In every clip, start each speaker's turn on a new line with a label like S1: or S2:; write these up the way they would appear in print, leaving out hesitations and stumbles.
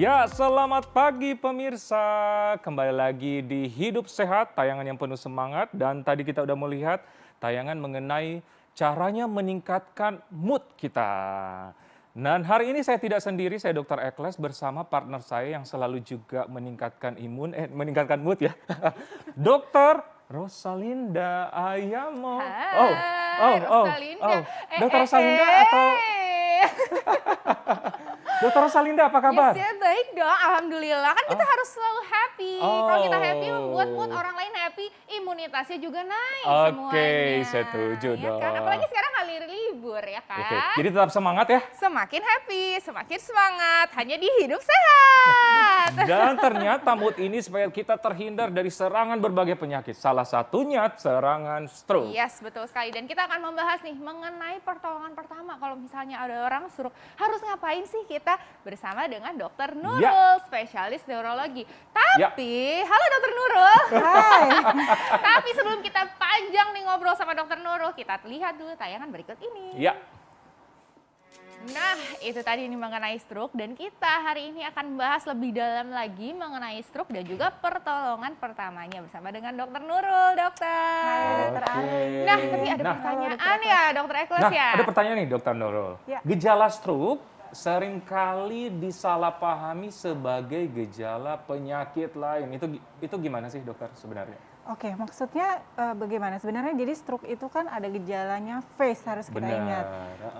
S1: Ya, selamat pagi pemirsa. Kembali lagi di Hidup Sehat, tayangan yang penuh semangat. Dan tadi kita udah melihat tayangan mengenai caranya meningkatkan mood kita. Dan hari ini saya tidak sendiri, saya Dr. Ekles bersama partner saya yang selalu juga meningkatkan meningkatkan mood ya. Dr. Rosalinda Ayamo.
S2: Hai, Rosalinda.
S1: Dr. Rosalinda atau... Dokter Rosalinda, apa kabar?
S2: Ya, saya baik dong, alhamdulillah. Kan kita harus selalu happy. Kalau kita happy, membuat mood orang lain happy, imunitasnya juga naik semuanya.
S1: Oke, setuju
S2: ya
S1: dong.
S2: kan? Apalagi sekarang hari libur ya kan?
S1: Oke, jadi tetap semangat ya.
S2: Semakin happy, semakin semangat, hanya di Hidup Sehat.
S1: Dan ternyata mood ini supaya kita terhindar dari serangan berbagai penyakit. Salah satunya serangan stroke.
S2: Yes, betul sekali. Dan kita akan membahas nih mengenai pertolongan pertama. Kalau misalnya ada orang stroke, harus ngapain sih kita? Bersama dengan Dr. Nurul, spesialis neurologi. Tapi, halo Dr. Nurul.
S3: Hai.
S2: Tapi sebelum kita panjang nih ngobrol sama Dr. Nurul, kita lihat dulu tayangan berikut ini.
S1: Ya.
S2: Nah, itu tadi ini mengenai stroke dan kita hari ini akan bahas lebih dalam lagi mengenai stroke dan juga pertolongan pertamanya bersama dengan Dr. Nurul, dokter.
S3: Hai, Dr. Ari.
S2: Nah, tapi ada pertanyaan ya, Dr. Ekles ya.
S1: Ada pertanyaan nih, Dr. Nurul.
S3: Ya.
S1: Gejala stroke seringkali disalahpahami sebagai gejala penyakit lain. Itu gimana sih, dokter sebenarnya?
S3: Oke, maksudnya bagaimana? Sebenarnya jadi stroke itu kan ada gejalanya face, harus kita ingat.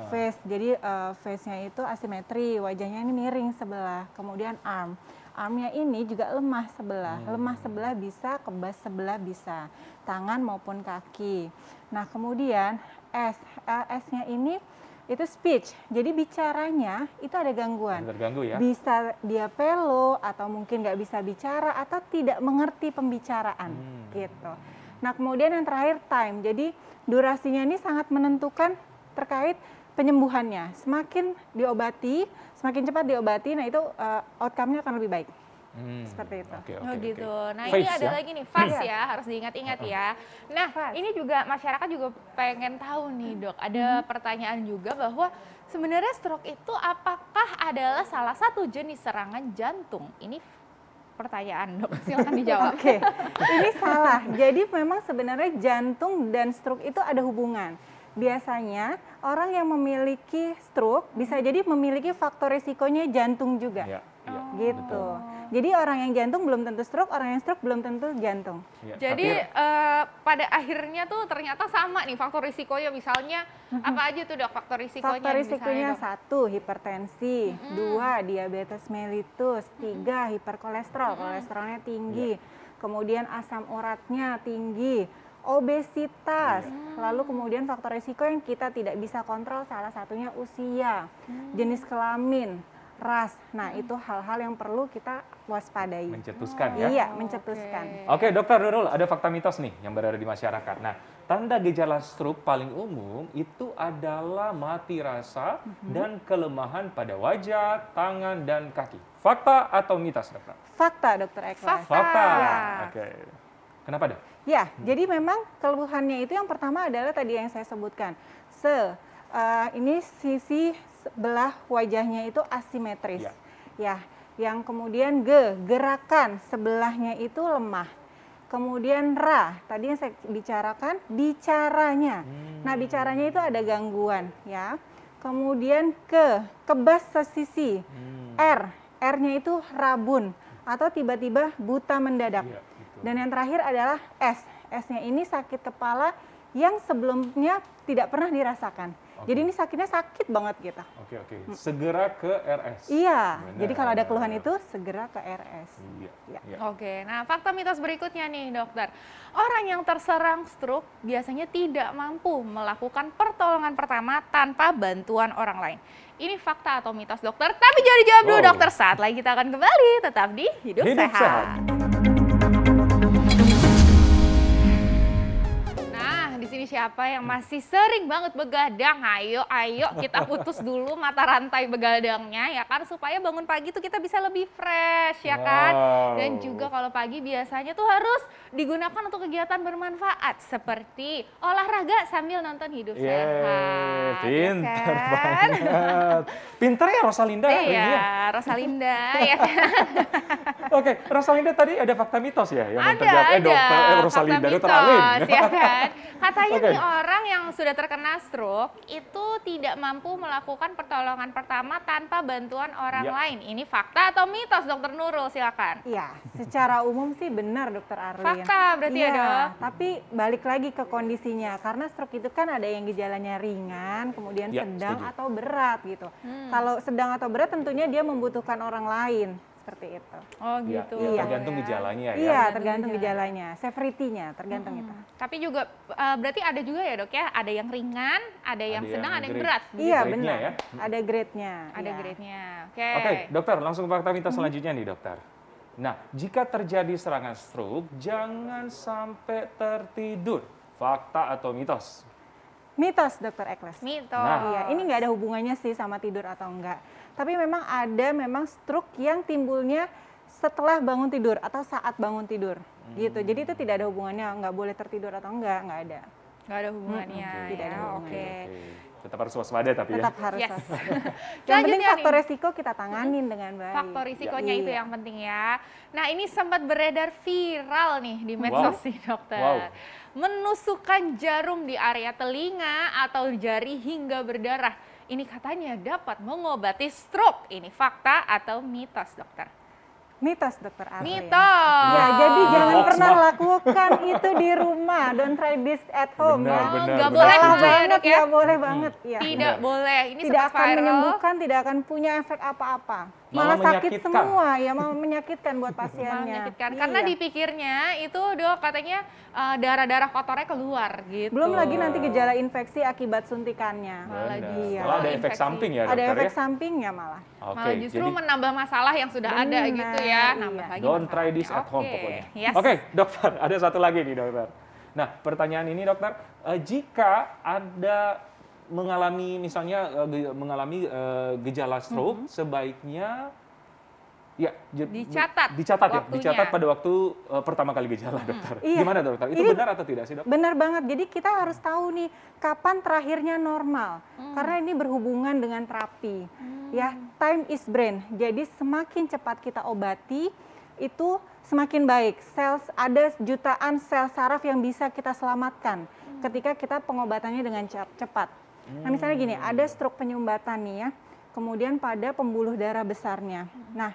S3: Face, jadi face-nya itu asimetri, wajahnya ini miring sebelah. Kemudian arm. Armnya ini juga lemah sebelah. Lemah sebelah bisa, kebas sebelah bisa. Tangan maupun kaki. Nah, kemudian S-nya ini itu speech, jadi bicaranya itu ada gangguan.
S1: Terganggu ya?
S3: Bisa dia pelo atau mungkin nggak bisa bicara atau tidak mengerti pembicaraan gitu. Nah kemudian yang terakhir time, jadi durasinya ini sangat menentukan terkait penyembuhannya. Semakin diobati, semakin cepat diobati, nah itu outcome-nya akan lebih baik. Seperti itu.
S2: Oh gitu. Nah
S1: Face,
S2: ini ada
S1: ya?
S2: lagi nih, fast ya, harus diingat-ingat ya. Nah ini juga masyarakat juga pengen tahu nih dok, ada pertanyaan juga bahwa sebenarnya stroke itu apakah adalah salah satu jenis serangan jantung? Ini pertanyaan dok, silakan dijawab.
S3: Oke, ini salah. Jadi memang sebenarnya jantung dan stroke itu ada hubungan. Biasanya orang yang memiliki stroke bisa jadi memiliki faktor risikonya jantung juga.
S1: Ya,
S3: Gitu.
S1: betul.
S3: Jadi orang yang jantung belum tentu stroke, orang yang stroke belum tentu jantung.
S1: Ya,
S2: Jadi pada akhirnya tuh ternyata sama nih faktor risikonya, misalnya apa aja tuh dok faktor risikonya?
S3: Faktor risikonya
S2: misalnya,
S3: 1, hipertensi, 2, diabetes mellitus, 3, hiperkolesterol, kolesterolnya tinggi, kemudian asam uratnya tinggi, obesitas, lalu kemudian faktor risiko yang kita tidak bisa kontrol salah satunya usia, jenis kelamin, ras. Nah, itu hal-hal yang perlu kita waspadai.
S1: mencetuskan ya?
S3: Iya, mencetuskan.
S1: Oke, dokter Nurul, ada fakta mitos nih yang berada di masyarakat. Nah, tanda gejala stroke paling umum itu adalah mati rasa dan kelemahan pada wajah, tangan, dan kaki. Fakta atau mitos, dokter?
S3: Fakta, Dokter Ekles.
S1: Fakta.
S3: Ya.
S1: Oke. Kenapa, dok?
S3: Ya, jadi memang keluhannya itu yang pertama adalah tadi yang saya sebutkan. Ini sisi sebelah wajahnya itu asimetris. Ya, yang kemudian gerakan sebelahnya itu lemah. Kemudian tadi yang saya bicarakan, bicaranya. Nah, bicaranya itu ada gangguan, ya. Kemudian kebas sesisi. R-nya itu rabun atau tiba-tiba buta mendadak.
S1: Iya, betul.
S3: Dan yang terakhir adalah S-nya ini sakit kepala yang sebelumnya tidak pernah dirasakan. Jadi ini sakitnya sakit banget gitu.
S1: Oke. Segera ke RS.
S3: Iya,
S1: Benar.
S3: jadi kalau ada keluhan itu segera ke RS.
S1: Iya.
S2: Oke, nah fakta mitos berikutnya nih dokter. Orang yang terserang stroke biasanya tidak mampu melakukan pertolongan pertama tanpa bantuan orang lain. Ini fakta atau mitos dokter? Tapi jangan dijawab dulu dokter, saat lagi kita akan kembali tetap di Hidup Sehat. Nah, di sini ini siapa yang masih sering banget begadang, ayo kita putus dulu mata rantai begadangnya ya kan, supaya bangun pagi tuh kita bisa lebih fresh ya kan. Dan juga kalau pagi biasanya tuh harus digunakan untuk kegiatan bermanfaat seperti olahraga sambil nonton Hidup Sehat.
S1: Pinter
S2: ya kan?
S1: banget. Pinter ya Rosalinda ya hari ini ya?
S2: Iya, Rosalinda ya kan.
S1: Oke, Rosalinda tadi ada fakta mitos ya yang
S2: Ada,
S1: terjawab. Rosalinda,
S2: fakta
S1: Dokter Alin.
S2: mitos, ya kan. Katanya
S1: Oke.
S2: nih orang yang sudah terkena stroke itu tidak mampu melakukan pertolongan pertama tanpa bantuan orang
S1: Ya.
S2: lain. Ini fakta atau mitos, Dokter Nurul? Silakan.
S3: Iya, secara umum sih benar Dokter Arlin.
S2: Fakta berarti ya,
S3: Iya,
S2: Dok?
S3: tapi balik lagi ke kondisinya. Karena stroke itu kan ada yang gejalanya ringan, kemudian
S1: Ya,
S3: sedang
S1: setuju.
S3: atau berat gitu. Kalau sedang atau berat tentunya dia membutuhkan orang lain, seperti itu.
S2: Oh
S1: Ya,
S2: gitu.
S1: ya,
S3: Iya.
S1: tergantung gejalanya ya.
S3: Iya, tergantung gejalanya, severity-nya, tergantung itu.
S2: Tapi juga berarti ada juga ya, Dok ya? Ada yang ringan, ada yang
S1: Ada
S2: sedang,
S1: yang
S2: ada yang
S1: grade.
S2: berat.
S3: Iya,
S1: Grade-nya
S3: benar.
S1: ya.
S3: Ada grade-nya.
S2: Ada
S3: iya.
S2: grade-nya. Oke.
S1: Oke, dokter, langsung ke fakta mitos selanjutnya nih, dokter. Nah, jika terjadi serangan stroke, jangan sampai tertidur. Fakta atau mitos?
S3: Mitos, Dokter Ekles.
S2: Mitos.
S1: Nah.
S3: Iya, ini nggak ada hubungannya sih sama tidur atau enggak. Tapi memang ada stroke yang timbulnya setelah bangun tidur atau saat bangun tidur, gitu. Jadi itu tidak ada hubungannya, nggak boleh tertidur atau enggak ada.
S2: Nggak ada hubungannya.
S3: tidak ada
S2: ya.
S3: hubungannya.
S2: Oke.
S1: Tetap harus waspada tapi ya.
S3: Tetap harus.
S2: Yes.
S3: Yang penting
S2: Selanjutnya
S3: faktor
S2: nih.
S3: resiko kita tanganin dengan baik.
S2: Faktor risikonya itu
S3: Iya.
S2: yang penting ya. Nah ini sempat beredar viral nih di medsos
S1: Wow.
S2: nih dokter.
S1: Wow.
S2: Menusukkan jarum di area telinga atau jari hingga berdarah. Ini katanya dapat mengobati stroke. Ini fakta atau mitos dokter?
S3: Mitos, Dokter Arlin.
S2: Mitos.
S3: Ya, jadi jangan
S1: Hoax,
S3: pernah
S1: Mbak.
S3: lakukan itu di rumah. Don't try this at home.
S1: Benar,
S3: ya.
S1: benar,
S2: nggak
S1: benar.
S2: boleh
S3: Salah
S2: juga ya,
S3: banget
S2: Dok, ya?
S3: ya, boleh banget. Ya.
S2: Tidak
S1: Benar.
S2: boleh. Ini
S3: Tidak
S2: sempat
S3: akan
S2: viral.
S3: menyembuhkan, tidak akan punya efek apa-apa.
S1: Malah
S3: Malah sakit
S1: menyakitkan.
S3: semua, ya malah menyakitkan buat
S2: Malah
S3: pasiennya.
S2: menyakitkan. Karena
S3: Iya.
S2: dipikirnya itu dok katanya darah-darah kotornya keluar gitu.
S3: Belum lagi nanti gejala infeksi akibat suntikannya.
S2: Malah
S1: Benar.
S2: justru
S3: Iya.
S1: Malah ada efek
S2: infeksi.
S1: samping ya,
S3: Ada
S1: dokter
S3: efek
S1: ya.
S3: sampingnya malah.
S1: Oke,
S2: Malah justru
S1: jadi
S2: menambah masalah yang sudah ada
S3: Benar,
S2: gitu ya. Nambah
S3: iya.
S2: lagi
S1: don't try this
S2: masalahnya.
S1: at home
S2: Oke,
S1: pokoknya.
S2: yes.
S1: Oke, dokter, ada satu lagi nih, dokter. Nah, pertanyaan ini, dokter, jika ada mengalami misalnya mengalami gejala stroke, sebaiknya ya
S2: Dicatat
S1: dicatat ya,
S2: waktunya.
S1: dicatat pada waktu pertama kali gejala, dokter.
S3: Iya.
S1: Gimana, dokter? Itu
S3: Ini-
S1: benar atau tidak sih, dok?
S3: Benar banget. Jadi kita harus tahu nih kapan terakhirnya normal. Karena ini berhubungan dengan terapi. Ya, time is brain. Jadi semakin cepat kita obati itu semakin baik. Ada jutaan sel saraf yang bisa kita selamatkan ketika kita pengobatannya dengan cepat. Nah, misalnya gini, ada stroke penyumbatan nih ya. Kemudian pada pembuluh darah besarnya. Nah,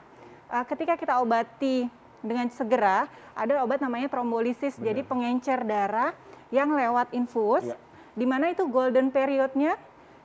S3: ketika kita obati dengan segera, ada obat namanya trombolisis, jadi pengencer darah yang lewat infus,
S1: Ya.
S3: di mana itu golden periodnya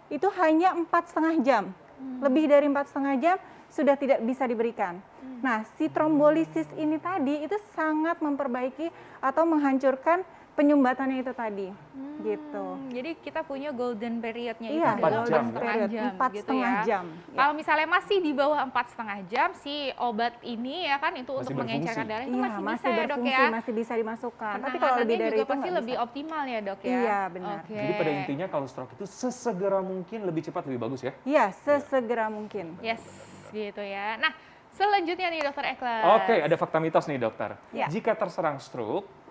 S3: itu hanya 4,5 jam. Lebih dari 4,5 jam sudah tidak bisa diberikan. Nah, si trombolisis ini tadi itu sangat memperbaiki atau menghancurkan penyumbatannya itu tadi, gitu.
S2: Jadi kita punya golden periodnya itu
S3: Iya,
S2: adalah
S1: 4 jam.
S2: 4,5 jam,
S3: 4,5
S2: gitu ya.
S3: jam. Ya.
S2: Kalau misalnya masih di bawah 4,5 jam, si obat ini ya kan itu
S1: Masih
S2: untuk mengencerkan
S1: berfungsi.
S2: darah itu
S3: Iya,
S2: masih bisa
S3: masih
S2: ya dok
S3: berfungsi,
S2: ya.
S3: masih bisa dimasukkan. Tapi kalau
S2: Penanganannya
S3: lebih dari
S2: juga
S3: itu
S2: pasti
S3: nggak
S2: lebih
S3: bisa.
S2: optimal ya dok ya.
S3: Iya, benar.
S2: Oke.
S1: Jadi pada intinya kalau stroke itu sesegera mungkin, lebih cepat, lebih bagus ya?
S3: Iya, sesegera mungkin.
S2: Yes, gitu ya. Nah, selanjutnya nih dokter Eklas.
S1: Oke, ada fakta mitos nih, dokter.
S3: Ya.
S1: Jika terserang stroke,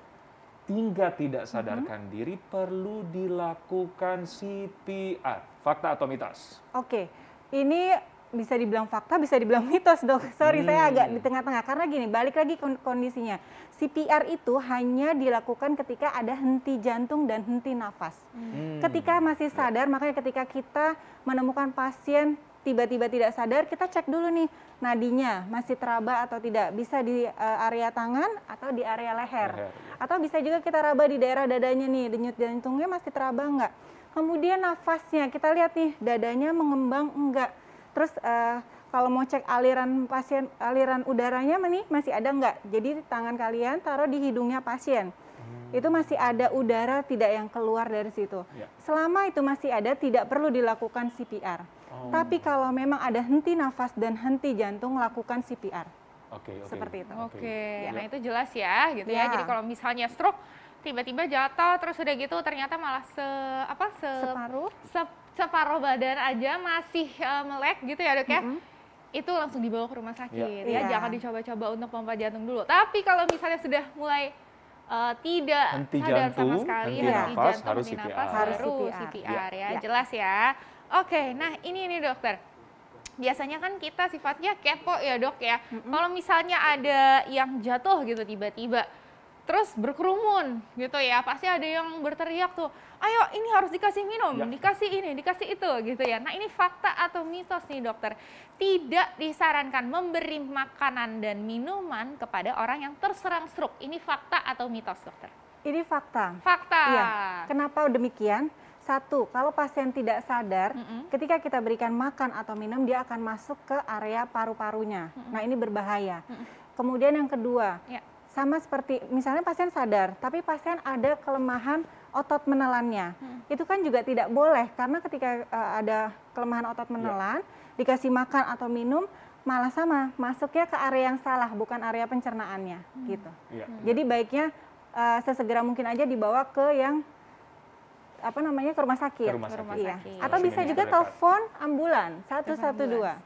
S1: hingga tidak sadarkan diri, perlu dilakukan CPR. Fakta atau mitos?
S3: Oke, ini bisa dibilang fakta, bisa dibilang mitos dok. Sorry, saya agak di tengah-tengah. Karena gini, balik lagi kondisinya. CPR itu hanya dilakukan ketika ada henti jantung dan henti nafas. Ketika masih sadar, makanya ketika kita menemukan pasien tiba-tiba tidak sadar, kita cek dulu nih nadinya masih teraba atau tidak. Bisa di area tangan atau di area leher.
S1: Leher, ya.
S3: Atau bisa juga kita raba di daerah dadanya nih, denyut jantungnya masih teraba enggak. Kemudian nafasnya, kita lihat nih dadanya mengembang enggak. Terus kalau mau cek aliran pasien, aliran udaranya nih masih ada enggak. Jadi tangan kalian taruh di hidungnya pasien. Itu masih ada udara tidak yang keluar dari situ.
S1: Ya.
S3: Selama itu masih ada, tidak perlu dilakukan CPR. Tapi kalau memang ada henti nafas dan henti jantung, lakukan CPR.
S1: Oke, oke.
S3: Seperti itu.
S2: Oke,
S1: Ya.
S2: nah itu jelas ya gitu ya.
S3: Ya.
S2: Jadi kalau misalnya stroke tiba-tiba jatuh terus udah gitu ternyata malah separuh badan aja masih melek gitu ya dok ya. Itu langsung dibawa ke rumah sakit ya.
S3: Iya.
S2: Jangan dicoba-coba untuk pompa jantung dulu. Tapi kalau misalnya sudah mulai tidak
S1: Henti
S2: sadar sama
S1: jantung,
S2: sekali,
S1: henti nafas,
S2: jantung,
S1: harus
S2: henti
S1: CPR.
S2: nafas,
S3: Harus
S2: baru
S3: CPR.
S2: CPR ya.
S3: Ya.
S2: Jelas ya. Oke, nah ini dokter. Biasanya kan kita sifatnya kepo ya dok ya. Kalau misalnya ada yang jatuh gitu tiba-tiba, terus berkerumun gitu ya, pasti ada yang berteriak tuh, ayo ini harus dikasih minum,
S1: Ya.
S2: dikasih ini, dikasih itu gitu ya. Nah ini fakta atau mitos nih dokter? Tidak disarankan memberi makanan dan minuman kepada orang yang terserang stroke. Ini fakta atau mitos dokter?
S3: Ini fakta.
S2: Fakta.
S3: Iya. Kenapa demikian? Satu, kalau pasien tidak sadar, ketika kita berikan makan atau minum, dia akan masuk ke area paru-parunya. Nah, ini berbahaya. Kemudian yang kedua,
S2: Ya.
S3: sama seperti misalnya pasien sadar, tapi pasien ada kelemahan otot menelannya. Itu kan juga tidak boleh, karena ketika ada kelemahan otot menelan, dikasih makan atau minum, malah sama, masuknya ke area yang salah, bukan area pencernaannya. Gitu.
S1: Iya.
S3: Jadi baiknya sesegera mungkin aja dibawa ke yang ke rumah sakit.
S1: Ke rumah sakit.
S3: Iya.
S2: sakit.
S3: Atau bisa
S1: Sini
S3: juga
S1: terdekat.
S3: telepon ambulan 112.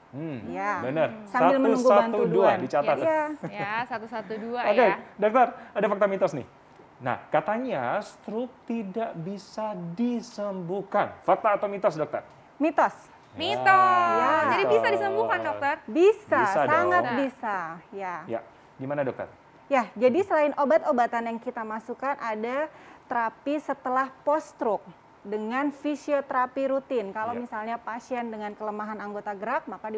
S3: Ya.
S1: Benar.
S3: Sambil menunggu
S1: 112
S3: bantuan.
S1: dicatat.
S3: Iya.
S2: Ya, 112
S1: Oke,
S2: ya.
S1: dokter, ada fakta mitos nih. Nah, katanya stroke tidak bisa disembuhkan. Fakta atau mitos, dokter?
S3: Mitos.
S2: Mitos.
S1: Ya,
S2: Jadi bisa
S1: mitos.
S2: disembuhkan dokter?
S3: Bisa,
S1: Bisa
S3: sangat
S1: dong.
S3: bisa. Ya.
S1: Ya, gimana dokter?
S3: Ya, jadi selain obat-obatan yang kita masukkan, ada terapi setelah post-stroke dengan fisioterapi rutin. Kalau
S1: Iya.
S3: misalnya pasien dengan kelemahan anggota gerak, maka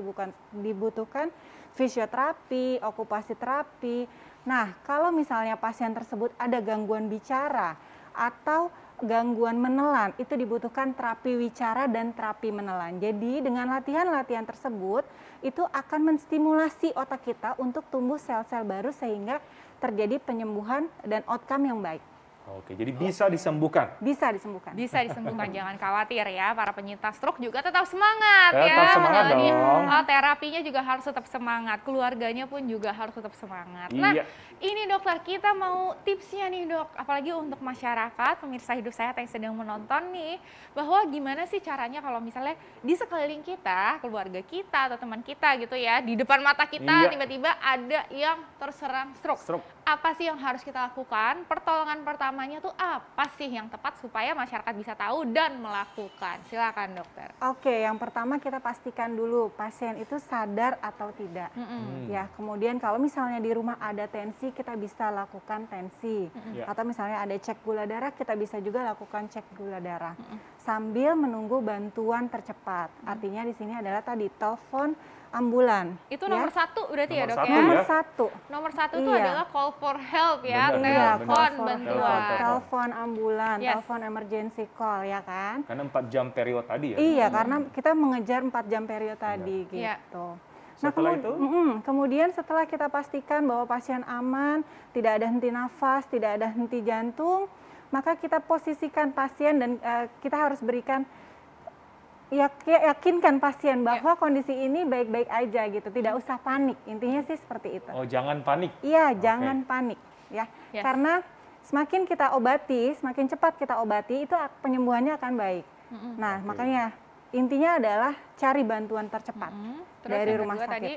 S3: dibutuhkan fisioterapi, okupasi terapi. Nah, kalau misalnya pasien tersebut ada gangguan bicara atau gangguan menelan, itu dibutuhkan terapi wicara dan terapi menelan. Jadi dengan latihan-latihan tersebut, itu akan menstimulasi otak kita untuk tumbuh sel-sel baru sehingga terjadi penyembuhan dan outcome yang baik.
S1: Oke, jadi bisa disembuhkan.
S3: Bisa disembuhkan.
S2: Bisa disembuhkan, jangan khawatir ya. Para penyintas stroke juga tetap semangat ya.
S1: Tetap semangat
S2: Menjalani,
S1: dong.
S2: terapinya juga harus tetap semangat, keluarganya pun juga harus tetap semangat. Nah,
S1: Iya.
S2: ini dokter, kita mau tipsnya nih dok, apalagi untuk masyarakat, pemirsa hidup sehat yang sedang menonton nih, bahwa gimana sih caranya kalau misalnya di sekeliling kita, keluarga kita atau teman kita gitu ya, di depan mata kita
S1: Iya.
S2: tiba-tiba ada yang terserang stroke. Apa sih yang harus kita lakukan? Pertolongan pertamanya tuh apa sih yang tepat supaya masyarakat bisa tahu dan melakukan? Silakan dokter.
S3: Oke, yang pertama kita pastikan dulu pasien itu sadar atau tidak. Ya, kemudian kalau misalnya di rumah ada tensi, kita bisa lakukan tensi.
S1: Ya.
S3: Atau misalnya ada cek gula darah, kita bisa juga lakukan cek gula darah. Sambil menunggu bantuan tercepat. Artinya di sini adalah tadi telepon ambulan.
S2: Itu nomor satu berarti ya
S1: Nomor
S2: dok
S1: satu
S2: ya?
S3: Nomor
S1: ya.
S3: satu.
S2: Nomor satu itu
S3: Iya.
S2: adalah call for help ya,
S1: Benar,
S3: Iya,
S2: telepon
S3: call for
S2: bantuan.
S1: help.
S3: Telepon ambulan,
S2: Yes.
S3: telepon emergency call, ya kan?
S1: Karena 4 jam period tadi ya.
S3: Iya, karena kita mengejar 4 jam period tadi
S2: Iya.
S3: gitu.
S1: Setelah itu?
S3: Kemudian setelah kita pastikan bahwa pasien aman, tidak ada henti nafas, tidak ada henti jantung, maka kita posisikan pasien dan kita harus berikan yakinkan pasien bahwa kondisi ini baik-baik aja gitu, tidak usah panik. Intinya sih seperti itu.
S1: Oh, jangan panik.
S3: Iya,
S1: Oke.
S3: jangan panik ya.
S2: Yes.
S3: Karena semakin kita obati, semakin cepat kita obati, itu penyembuhannya akan baik. Nah,
S1: Oke.
S3: makanya intinya adalah cari bantuan tercepat
S2: Terus
S3: dari
S2: yang
S3: rumah
S2: kedua
S3: sakit.
S2: tadi,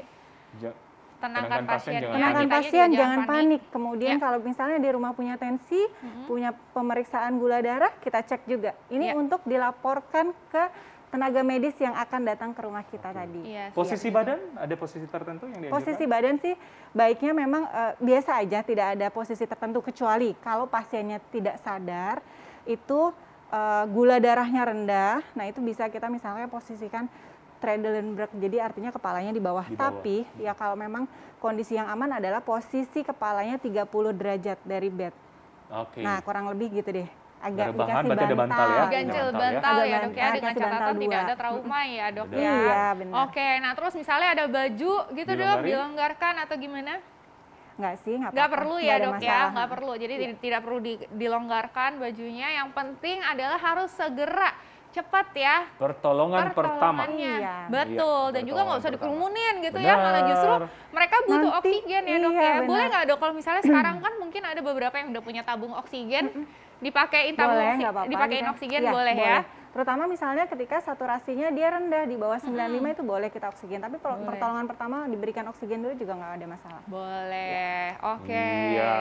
S1: Ja-
S2: tenangkan pasien.
S1: jangan
S3: Tenangkan
S2: kitanya
S3: pasien,
S2: juga
S3: jangan panik. Kemudian
S2: Ya.
S3: kalau misalnya di rumah punya tensi, punya pemeriksaan gula darah, kita cek juga. Ini
S2: Ya.
S3: untuk dilaporkan ke tenaga medis yang akan datang ke rumah kita tadi.
S2: Iya,
S1: Posisi badan, ada posisi tertentu yang dianjurkan?
S3: Posisi badan sih baiknya memang biasa aja, tidak ada posisi tertentu, kecuali kalau pasiennya tidak sadar, itu gula darahnya rendah. Nah, itu bisa kita misalnya posisikan Trendelenburg, jadi artinya kepalanya di bawah.
S1: Di bawah.
S3: Tapi ya kalau memang kondisi yang aman adalah posisi kepalanya 30 derajat dari bed.
S1: Oke.
S3: Nah, kurang lebih gitu deh.
S1: Ada
S3: Agak
S1: bahan,
S3: dikasih
S1: berarti ada bantal ya?
S2: ganjel
S1: Bantal ya?
S2: bantal ya
S3: Agak
S2: dok ya,
S3: bantal,
S2: dengan
S3: kasih bantal
S2: catatan tidak
S3: 2.
S2: ada trauma ya dok
S1: Benar.
S2: ya.
S3: Iya, benar.
S2: Oke, nah terus misalnya ada baju gitu dok,
S1: Dilonggarin?
S2: dilonggarkan atau gimana?
S3: Nggak sih, nggak
S2: Nggak
S3: apa-apa.
S2: perlu
S3: Nggak
S2: ya
S3: ada
S2: dok ya,
S3: masalah.
S2: nggak perlu. Jadi tidak perlu dilonggarkan bajunya. Yang penting adalah harus segera cepat ya.
S1: Pertolongan pertama.
S2: Pertolongannya.
S3: Iya.
S2: Betul,
S1: Iya,
S2: dan juga nggak usah
S1: pertolongan
S2: dikerumunin gitu ya, malah
S1: Benar.
S2: justru mereka butuh
S3: Nanti,
S2: oksigen ya dok
S3: iya,
S2: ya. Boleh
S3: benar.
S2: nggak dok kalau misalnya sekarang kan mungkin ada beberapa yang udah punya tabung oksigen, dipakein tabung
S3: Boleh, nggak apa-apa.
S2: dipakein
S3: Kita-
S2: oksigen
S3: iya,
S2: boleh ya?
S3: Terutama misalnya ketika saturasinya dia rendah di bawah 95 itu boleh kita oksigen. Tapi
S2: Boleh.
S3: pertolongan pertama diberikan oksigen dulu juga nggak ada masalah.
S2: Boleh, oke.
S1: Iya,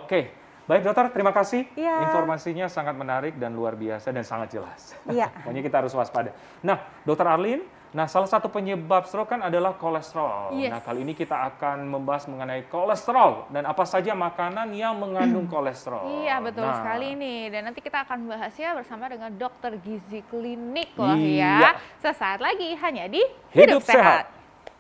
S1: oke. Baik dokter, terima kasih.
S3: Iya.
S1: Informasinya sangat menarik dan luar biasa dan sangat jelas.
S3: Iya.
S1: Pokoknya kita harus waspada. Nah, dokter Arlin, salah satu penyebab stroke kan adalah kolesterol.
S2: Yes.
S1: Nah, kali ini kita akan membahas mengenai kolesterol dan apa saja makanan yang mengandung kolesterol.
S2: Iya betul
S1: Nah,
S2: sekali nih, dan nanti kita akan bahasnya bersama dengan dokter gizi klinik loh
S1: Iya.
S2: ya. Sesaat lagi hanya di
S1: Hidup Sehat.